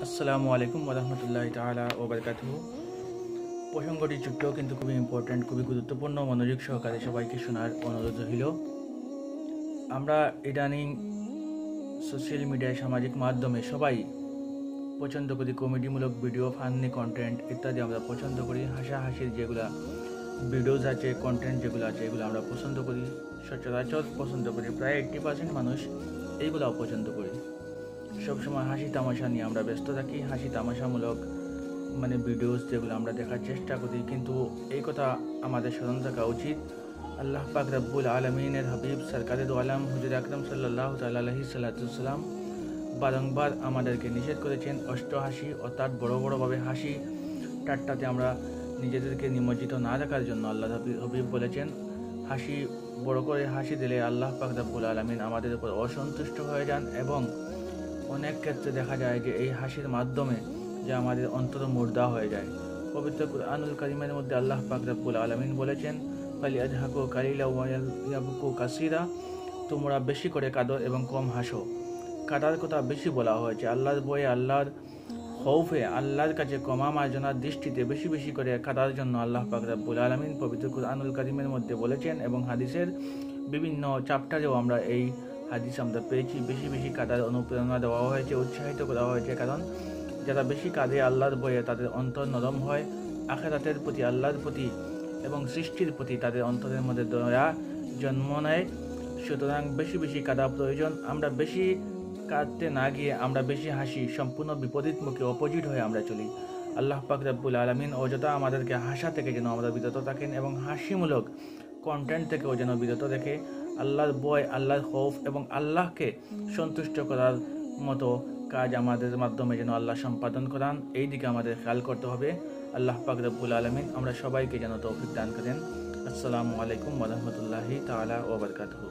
আসসালামু আলাইকুম ওরহমতুল্লাহি তাআলা ওয়া বারাকাতুহু। প্রসঙ্গটি ছোট্ট কিন্তু খুবই ইম্পর্ট্যান্ট, খুবই গুরুত্বপূর্ণ। মনোযোগ সহকারে সবাইকে শোনার অনুরোধ রইল। আমরা ইদানিং সোশ্যাল মিডিয়ায়, সামাজিক মাধ্যমে সবাই পছন্দ করি কমেডিমূলক ভিডিও, ফানি কন্টেন্ট ইত্যাদি আমরা পছন্দ করি। হাসাহাসির যেগুলা ভিডিওজ আছে, কন্টেন্ট যেগুলো আছে, এগুলো আমরা পছন্দ করি, সচরাচর পছন্দ করি। প্রায় 80% মানুষ এইগুলাও পছন্দ করি। সবসময় হাসি তামাশা নিয়ে আমরা ব্যস্ত থাকি, হাসি তামাশামূলক ভিডিওস যেগুলো আমরা দেখার চেষ্টা করি। কিন্তু এই কথা আমাদের স্মরণ রাখা উচিত, আল্লাহ পাক রব্বুল আলমিনের হাবিব সরকারে দো আলম হুজুর আকরম সাল্লাল্লাহু তাআলা আলাইহি সাল্লাম বারংবার আমাদেরকে নিষেধ করেছেন অষ্টহাসি, অর্থাৎ বড় বড়ভাবে হাসি ঠাট্টাতে আমরা নিজেদেরকে নিমজ্জিত না রাখার জন্য। আল্লাহ হাবিব বলেছেন, হাসি বড় করে হাসি দিলে আল্লাহ পাক রব্বুল আলমিন আমাদের উপর অসন্তুষ্ট হয়ে যান, এবং অনেক ক্ষেত্রে দেখা যায় যে এই হাসির মাধ্যমে যে আমাদের অন্তর মুর্দা হয়ে যায়। পবিত্র কুরআনুল কারীমের মধ্যে আল্লাহ পাক রব্বুল আলামিন বলেছেন, ফালিয়াদহাকু কালিলা ওয়া ইয়াবকু কাসীরা, তোমরা বেশি করে কাঁদো এবং কম হাসো। কাঁদার কথা বেশি বলা হয়েছে, আল্লাহর ভয়ে, আল্লাহর খৌফে, আল্লাহর কাছে ক্ষমা মার্জনার দৃষ্টিতে বেশি বেশি করে কাঁদার জন্য আল্লাহ পাক রব্বুল আলামিন পবিত্র কুরআনুল কারীমের মধ্যে বলেছেন, এবং হাদিসের বিভিন্ন চ্যাপ্টারেও আমরা এই হাদিস আমরা পেয়েছি। বেশি বেশি কাঁদার অনুপ্রেরণা দেওয়া হয়েছে, উৎসাহিত করা হয়েছে, কারণ যারা বেশি কাঁদে আল্লাহর ভয়ে তাদের অন্তর নরম হয়, আখিরাতের প্রতি, আল্লাহর প্রতি এবং সৃষ্টির প্রতি তাদের অন্তরের মধ্যে দয়া জন্ম নেয়। সুতরাং বেশি বেশি কাঁদা প্রয়োজন। আমরা বেশি কাঁদতে না গিয়ে আমরা বেশি হাসি, সম্পূর্ণ বিপরীতমুখী, অপোজিট হয়ে আমরা চলি। আল্লাহ পাক রব্বুল আলামিন অযথা আমাদেরকে হাসা থেকে যেন আমরা বিরত থাকেন, এবং হাসিমূলক কন্টেন্ট থেকেও যেন বিরত রেখে আল্লাহর ভয়, আল্লাহর খৌফ এবং আল্লাহকে সন্তুষ্ট করার মতো কাজ আমাদের মাধ্যমে যেন আল্লাহ সম্পাদন করান, এই দিকে আমাদের খেয়াল করতে হবে। আল্লাহ পাক রব্বুল আলামিন আমরা সবাইকে যেন তৌফিক দান করেন। আসসালামু আলাইকুম ওয়া রাহমাতুল্লাহি তাআলা ওয়া বারাকাতুহু।